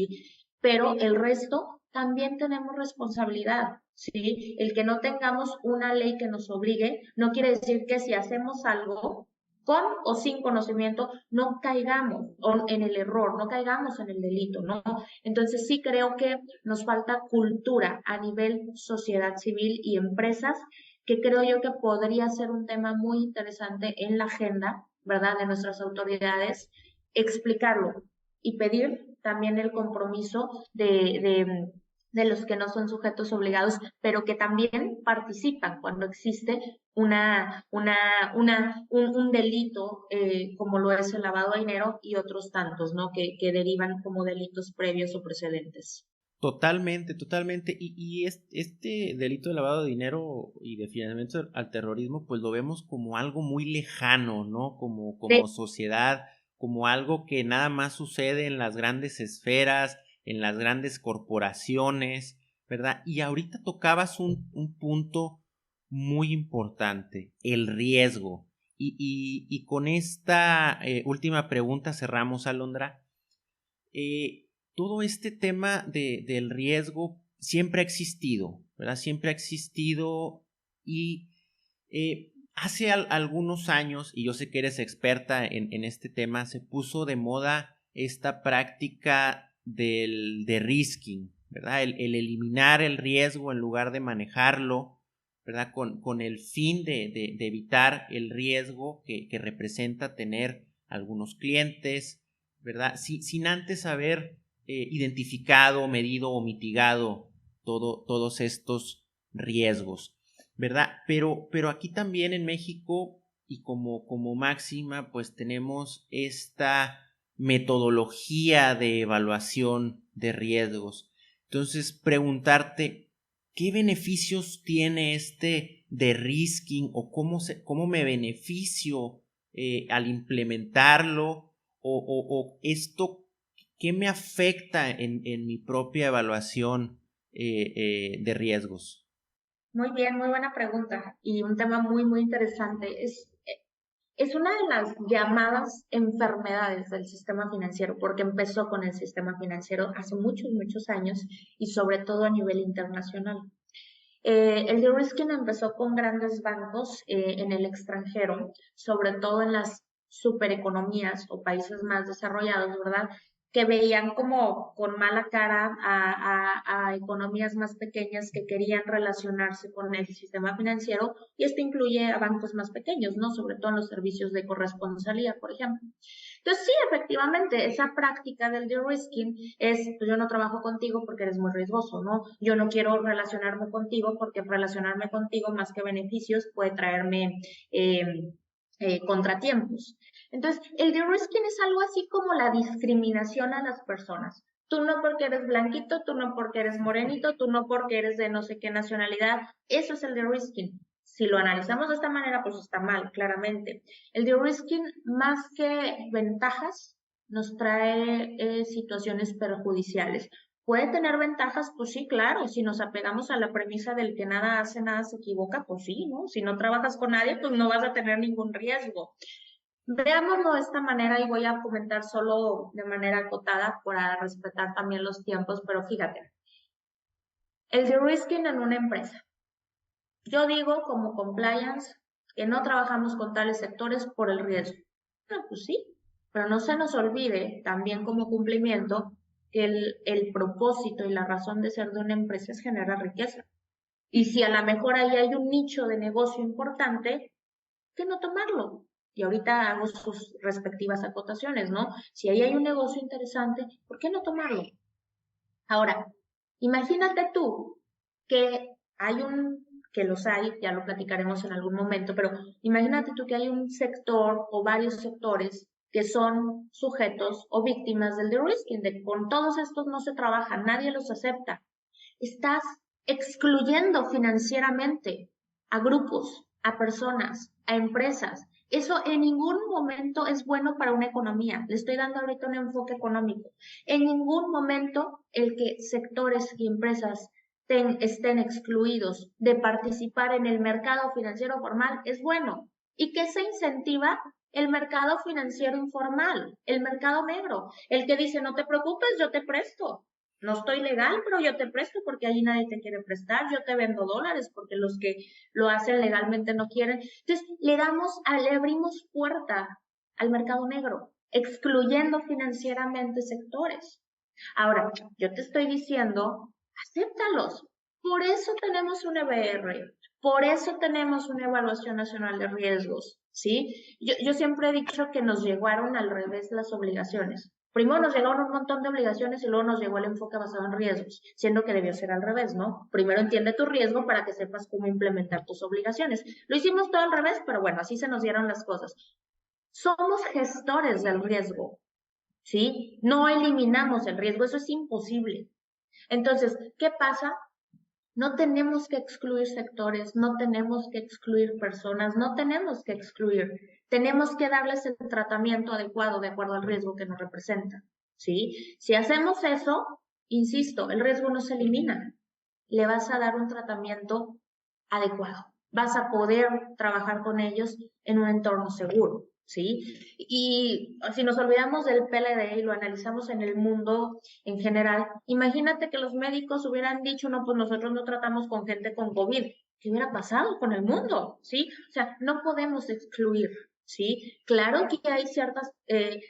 pero el resto también tenemos responsabilidad, ¿sí? El que no tengamos una ley que nos obligue, no quiere decir que si hacemos algo con o sin conocimiento, no caigamos en el error, no caigamos en el delito, ¿no? Entonces sí creo que nos falta cultura a nivel sociedad civil y empresas que creo yo que podría ser un tema muy interesante en la agenda, ¿verdad?, de nuestras autoridades, explicarlo y pedir también el compromiso de los que no son sujetos obligados, pero que también participan cuando existe un delito como lo es el lavado de dinero y otros tantos, ¿no? Que derivan como delitos previos o precedentes. Totalmente, totalmente. Este delito de lavado de dinero y de financiamiento al terrorismo, pues lo vemos como algo muy lejano, ¿no? Como De, sociedad, como algo que nada más sucede en las grandes esferas, en las grandes corporaciones, ¿verdad? Y ahorita tocabas un punto muy importante, el riesgo. Y con esta última pregunta cerramos, Alondra. Todo este tema del riesgo siempre ha existido, ¿verdad? Siempre ha existido y hace algunos años, y yo sé que eres experta en este tema, se puso de moda esta práctica del de-risking, ¿verdad? El eliminar el riesgo en lugar de manejarlo, ¿verdad? Con el fin de evitar el riesgo que representa tener algunos clientes, ¿verdad? Sin antes haber identificado, medido o mitigado todos estos riesgos, ¿verdad? Pero aquí también en México y como máxima, pues tenemos esta metodología de evaluación de riesgos. Entonces, preguntarte, ¿qué beneficios tiene este de risking o cómo me beneficio al implementarlo o esto, qué me afecta en mi propia evaluación de riesgos? Muy bien, muy buena pregunta y un tema muy, muy interesante. Es una de las llamadas enfermedades del sistema financiero, porque empezó con el sistema financiero hace muchos, muchos años y sobre todo a nivel internacional. El de-risking empezó con grandes bancos en el extranjero, sobre todo en las supereconomías o países más desarrollados, ¿verdad? Que veían como con mala cara a economías más pequeñas que querían relacionarse con el sistema financiero, y esto incluye a bancos más pequeños, ¿no? Sobre todo en los servicios de corresponsalía, por ejemplo. Entonces, sí, efectivamente, esa práctica del de-risking es, pues yo no trabajo contigo porque eres muy riesgoso, ¿no? Yo no quiero relacionarme contigo porque relacionarme contigo más que beneficios puede traerme eh, contratiempos. Entonces, el de-risking es algo así como la discriminación a las personas. Tú no porque eres blanquito, tú no porque eres morenito, tú no porque eres de no sé qué nacionalidad. Eso es el de-risking. Si lo analizamos de esta manera, pues está mal, claramente. El de-risking, más que ventajas, nos trae situaciones perjudiciales. ¿Puede tener ventajas? Pues sí, claro. Si nos apegamos a la premisa del que nada hace, nada se equivoca, pues sí, ¿no? Si no trabajas con nadie, pues no vas a tener ningún riesgo. Veámoslo de esta manera y voy a comentar solo de manera acotada para respetar también los tiempos, pero fíjate, el de-risking en una empresa. Yo digo como compliance que no trabajamos con tales sectores por el riesgo. No, pues sí, pero no se nos olvide también como cumplimiento que el propósito y la razón de ser de una empresa es generar riqueza. Y si a lo mejor ahí hay un nicho de negocio importante, ¿por qué no tomarlo? Y ahorita hago sus respectivas acotaciones, ¿no? Si ahí hay un negocio interesante, ¿por qué no tomarlo? Ahora, imagínate tú que que los hay, ya lo platicaremos en algún momento, pero imagínate tú que hay un sector o varios sectores que son sujetos o víctimas del de-risking, de con todos estos no se trabaja, nadie los acepta. Estás excluyendo financieramente a grupos, a personas, a empresas. Eso en ningún momento es bueno para una economía. Le estoy dando ahorita un enfoque económico. En ningún momento el que sectores y empresas estén excluidos de participar en el mercado financiero formal es bueno. ¿Y qué se incentiva? El mercado financiero informal, el mercado negro, el que dice, no te preocupes, yo te presto. No estoy legal, pero yo te presto porque allí nadie te quiere prestar, yo te vendo dólares porque los que lo hacen legalmente no quieren. Entonces, le abrimos puerta al mercado negro, excluyendo financieramente sectores. Ahora, yo te estoy diciendo, acéptalos. Por eso tenemos un EBR, por eso tenemos una evaluación nacional de riesgos, ¿sí? Yo siempre he dicho que nos llegaron al revés las obligaciones. Primero nos llegaron un montón de obligaciones y luego nos llegó el enfoque basado en riesgos, siendo que debió ser al revés, ¿no? Primero entiende tu riesgo para que sepas cómo implementar tus obligaciones. Lo hicimos todo al revés, pero bueno, así se nos dieron las cosas. Somos gestores del riesgo, ¿sí? No eliminamos el riesgo, eso es imposible. Entonces, ¿qué pasa? No tenemos que excluir sectores, no tenemos que excluir personas, no tenemos que excluir. Tenemos que darles el tratamiento adecuado de acuerdo al riesgo que nos representa, ¿sí? Si hacemos eso, insisto, el riesgo no se elimina. Le vas a dar un tratamiento adecuado. Vas a poder trabajar con ellos en un entorno seguro, ¿sí? Y si nos olvidamos del PLD y lo analizamos en el mundo en general, imagínate que los médicos hubieran dicho, no, pues nosotros no tratamos con gente con COVID. ¿Qué hubiera pasado con el mundo? ¿Sí? O sea, no podemos excluir, ¿sí? Claro que hay ciertas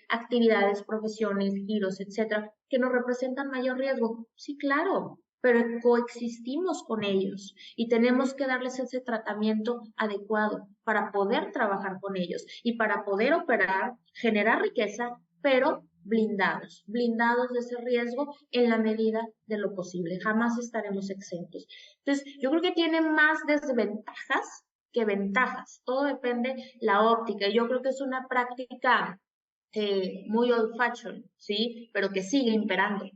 actividades, profesiones, giros, etcétera, que nos representan mayor riesgo. Sí, claro, pero coexistimos con ellos y tenemos que darles ese tratamiento adecuado para poder trabajar con ellos y para poder operar, generar riqueza, pero blindados de ese riesgo en la medida de lo posible. Jamás estaremos exentos. Entonces, yo creo que tiene más desventajas que ventajas. Todo depende la óptica. Yo creo que es una práctica muy old fashion, ¿sí? Pero que sigue imperando.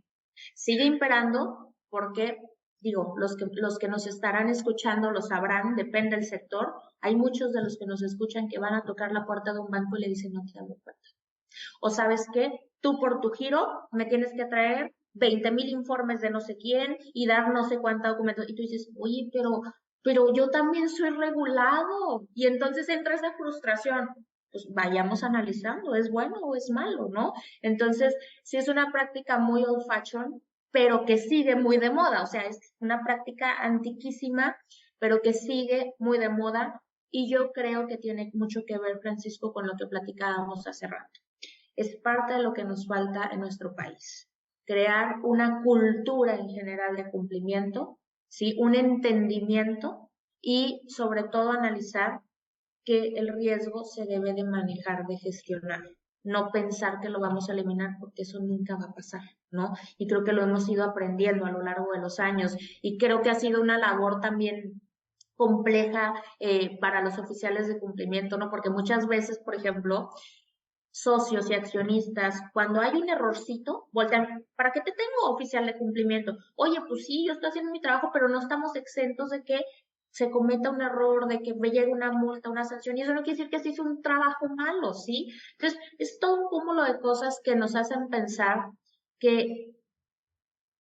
Sigue imperando porque, digo, los que nos estarán escuchando lo sabrán, depende del sector. Hay muchos de los que nos escuchan que van a tocar la puerta de un banco y le dicen, no te abro puerta. O sabes qué, tú por tu giro me tienes que traer 20,000 informes de no sé quién y dar no sé cuánta documentación. Y tú dices, oye, pero yo también soy regulado. Y entonces entra esa frustración. Pues vayamos analizando, ¿es bueno o es malo, no? Entonces, sí es una práctica muy old fashion, pero que sigue muy de moda. O sea, es una práctica antiquísima, pero que sigue muy de moda. Y yo creo que tiene mucho que ver, Francisco, con lo que platicábamos hace rato. Es parte de lo que nos falta en nuestro país. Crear una cultura en general de cumplimiento, ¿sí? Un entendimiento y sobre todo analizar que el riesgo se debe de manejar, de gestionar. No pensar que lo vamos a eliminar porque eso nunca va a pasar, ¿no? Y creo que lo hemos ido aprendiendo a lo largo de los años y creo que ha sido una labor también compleja para los oficiales de cumplimiento, ¿no? Porque muchas veces, por ejemplo, socios y accionistas, cuando hay un errorcito, voltean, ¿para qué te tengo oficial de cumplimiento? Oye, pues sí, yo estoy haciendo mi trabajo, pero no estamos exentos de que se cometa un error, de que me llegue una multa, una sanción, y eso no quiere decir que se hizo un trabajo malo, ¿sí? Entonces, es todo un cúmulo de cosas que nos hacen pensar que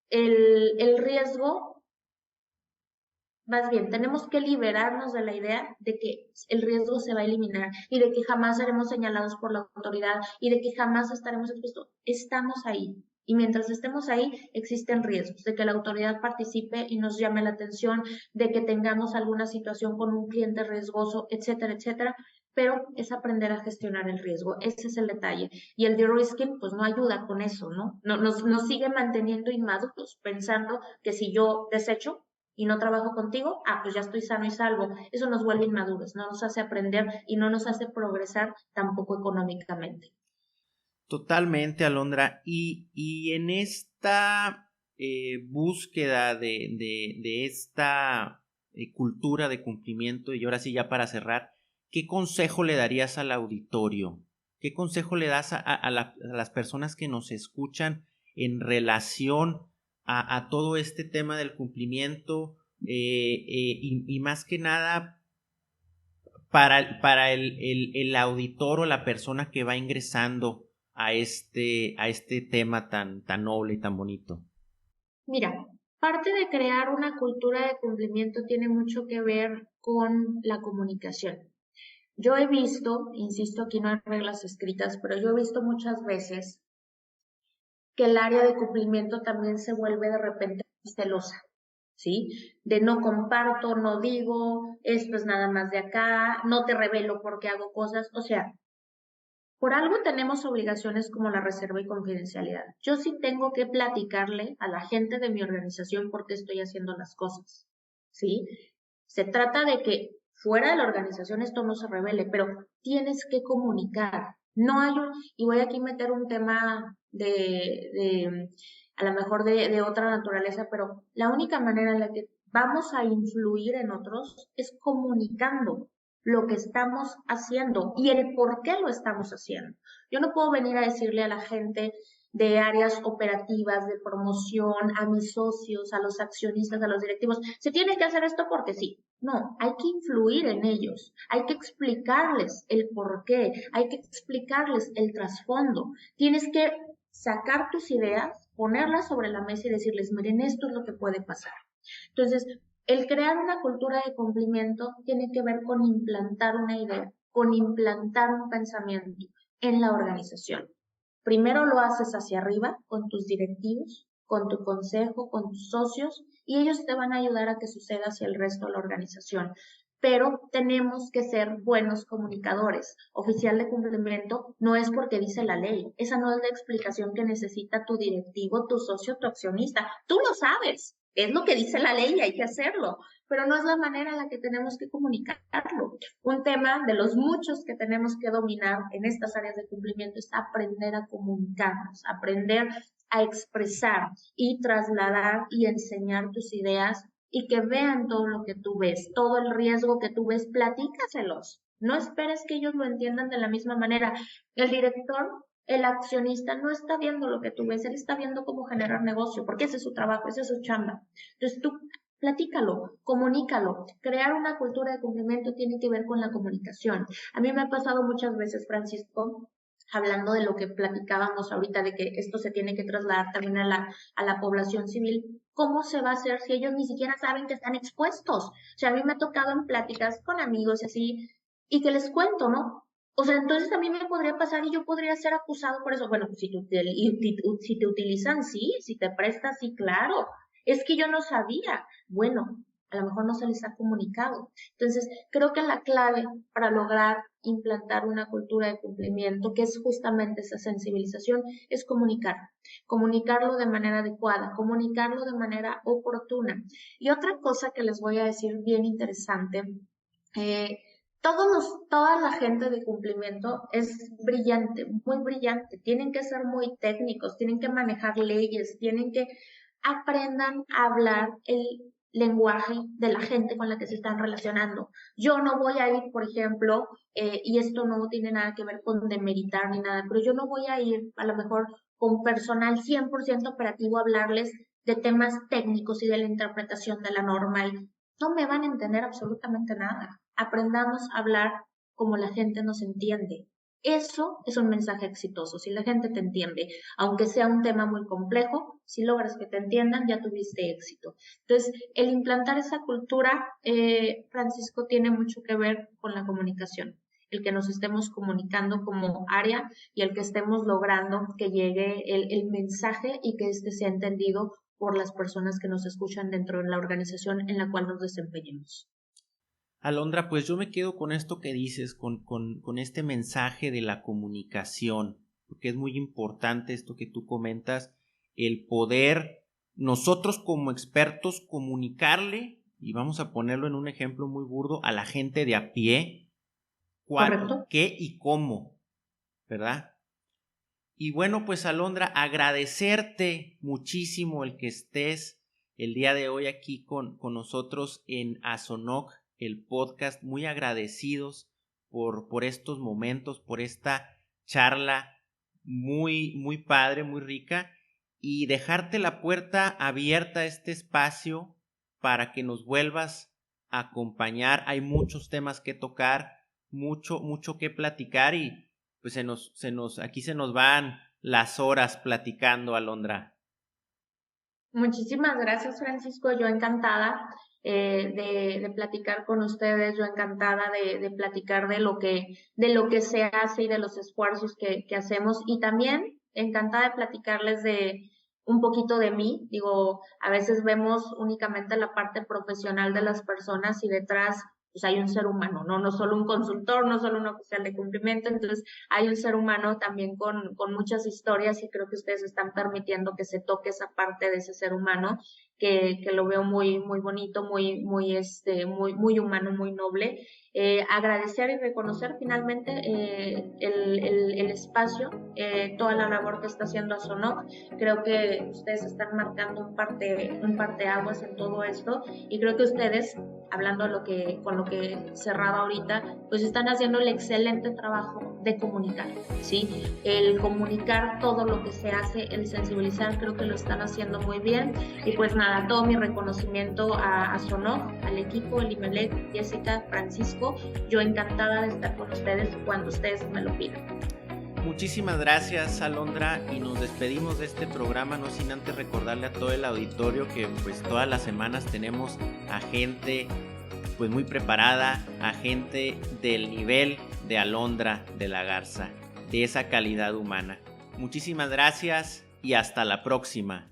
el riesgo Más bien, tenemos que liberarnos de la idea de que el riesgo se va a eliminar y de que jamás seremos señalados por la autoridad y de que jamás estaremos expuestos. Estamos ahí. Y mientras estemos ahí, existen riesgos de que la autoridad participe y nos llame la atención, de que tengamos alguna situación con un cliente riesgoso, etcétera, etcétera. Pero es aprender a gestionar el riesgo. Ese es el detalle. Y el de-risking, pues no ayuda con eso, ¿no? Nos sigue manteniendo inmaduros, pensando que si yo desecho, y no trabajo contigo, pues ya estoy sano y salvo. Eso nos vuelve inmaduros, no nos hace aprender y no nos hace progresar tampoco económicamente. Totalmente, Alondra. Y en esta búsqueda de esta cultura de cumplimiento, y ahora sí ya para cerrar, ¿qué consejo le darías al auditorio? ¿Qué consejo le das a las personas que nos escuchan en relación a todo este tema del cumplimiento y más que nada para el auditor o la persona que va ingresando a este tema tan noble y tan bonito? Mira, parte de crear una cultura de cumplimiento tiene mucho que ver con la comunicación. Yo he visto, insisto, aquí no hay reglas escritas, pero yo he visto muchas veces que el área de cumplimiento también se vuelve de repente celosa, ¿sí? De no comparto, no digo, esto es nada más de acá, no te revelo porque hago cosas, o sea, por algo tenemos obligaciones como la reserva y confidencialidad. Yo sí tengo que platicarle a la gente de mi organización por qué estoy haciendo las cosas, ¿sí? Se trata de que fuera de la organización esto no se revele, pero tienes que comunicar. No hay y voy aquí a meter un tema a lo mejor de otra naturaleza, pero la única manera en la que vamos a influir en otros es comunicando lo que estamos haciendo y el por qué lo estamos haciendo. Yo no puedo venir a decirle a la gente de áreas operativas, de promoción, a mis socios, a los accionistas, a los directivos, se tiene que hacer esto porque sí. No, hay que influir en ellos, hay que explicarles el por qué, hay que explicarles el trasfondo. Tienes que sacar tus ideas, ponerlas sobre la mesa y decirles, miren, esto es lo que puede pasar. Entonces, el crear una cultura de cumplimiento tiene que ver con implantar una idea, con implantar un pensamiento en la organización. Primero lo haces hacia arriba con tus directivos, con tu consejo, con tus socios, y ellos te van a ayudar a que suceda hacia el resto de la organización. Pero tenemos que ser buenos comunicadores. Oficial de cumplimiento no es porque dice la ley. Esa no es la explicación que necesita tu directivo, tu socio, tu accionista. Tú lo sabes. Es lo que dice la ley y hay que hacerlo, pero no es la manera en la que tenemos que comunicarlo. Un tema de los muchos que tenemos que dominar en estas áreas de cumplimiento es aprender a comunicarnos, aprender a expresar y trasladar y enseñar tus ideas y que vean todo lo que tú ves, todo el riesgo que tú ves, platícaselos. No esperes que ellos lo entiendan de la misma manera. El director, el accionista no está viendo lo que tú ves, él está viendo cómo generar negocio, porque ese es su trabajo, ese es su chamba. Entonces tú platícalo, comunícalo. Crear una cultura de cumplimiento tiene que ver con la comunicación. A mí me ha pasado muchas veces, Francisco, hablando de lo que platicábamos ahorita, de que esto se tiene que trasladar también a la población civil. ¿Cómo se va a hacer si ellos ni siquiera saben que están expuestos? O sea, a mí me ha tocado en pláticas con amigos y así, y que les cuento, ¿no? O sea, entonces a mí me podría pasar y yo podría ser acusado por eso. Bueno, si te utilizan, sí, si te prestas, sí, claro. Es que yo no sabía. Bueno, a lo mejor no se les ha comunicado. Entonces, creo que la clave para lograr implantar una cultura de cumplimiento, que es justamente esa sensibilización, es comunicar. Comunicarlo de manera adecuada, comunicarlo de manera oportuna. Y otra cosa que les voy a decir bien interesante, eh, toda la gente de cumplimiento es brillante, muy brillante. Tienen que ser muy técnicos, tienen que manejar leyes, tienen que aprendan a hablar el lenguaje de la gente con la que se están relacionando. Yo no voy a ir, por ejemplo, y esto no tiene nada que ver con demeritar ni nada, pero yo no voy a ir a lo mejor con personal 100% operativo a hablarles de temas técnicos y de la interpretación de la norma y no me van a entender absolutamente nada. Aprendamos a hablar como la gente nos entiende. Eso es un mensaje exitoso. Si la gente te entiende, aunque sea un tema muy complejo, si logras que te entiendan, ya tuviste éxito. Entonces, el implantar esa cultura, Francisco, tiene mucho que ver con la comunicación. El que nos estemos comunicando como área y el que estemos logrando que llegue el mensaje y que este sea entendido por las personas que nos escuchan dentro de la organización en la cual nos desempeñemos. Alondra, pues yo me quedo con esto que dices, con este mensaje de la comunicación, porque es muy importante esto que tú comentas, el poder nosotros como expertos comunicarle, y vamos a ponerlo en un ejemplo muy burdo, a la gente de a pie, Correcto. qué y cómo, ¿verdad? Y bueno, pues Alondra, agradecerte muchísimo el que estés el día de hoy aquí con nosotros en ASONOC, el podcast, muy agradecidos por estos momentos, por esta charla muy padre, muy rica, y dejarte la puerta abierta a este espacio para que nos vuelvas a acompañar. Hay muchos temas que tocar, mucho que platicar, y pues aquí se nos van las horas platicando, Alondra. Muchísimas gracias, Francisco. Yo encantada de platicar con ustedes, yo encantada de platicar de lo que se hace y de los esfuerzos que hacemos, y también encantada de platicarles de un poquito de mí. Digo, a veces vemos únicamente la parte profesional de las personas y detrás pues hay un ser humano, ¿no? No solo un consultor, no solo un oficial de cumplimiento. Entonces hay un ser humano también con muchas historias, y creo que ustedes están permitiendo que se toque esa parte de ese ser humano que lo veo muy bonito, muy humano, muy noble. Agradecer y reconocer finalmente el espacio, toda la labor que está haciendo ASONOC. Creo que ustedes están marcando un parteaguas en todo esto, y creo que ustedes, hablando con lo que cerraba ahorita, pues están haciendo el excelente trabajo de comunicar, ¿sí? El comunicar todo lo que se hace, el sensibilizar, creo que lo están haciendo muy bien. Y pues nada, todo mi reconocimiento a ASONOC, al equipo, el IMELEC, Jessica, Francisco. Yo encantada de estar con ustedes cuando ustedes me lo pidan. Muchísimas gracias, Alondra, y nos despedimos de este programa, no sin antes recordarle a todo el auditorio que pues todas las semanas tenemos a gente pues muy preparada, a gente del nivel de Alondra de la Garza, de esa calidad humana. Muchísimas gracias y hasta la próxima.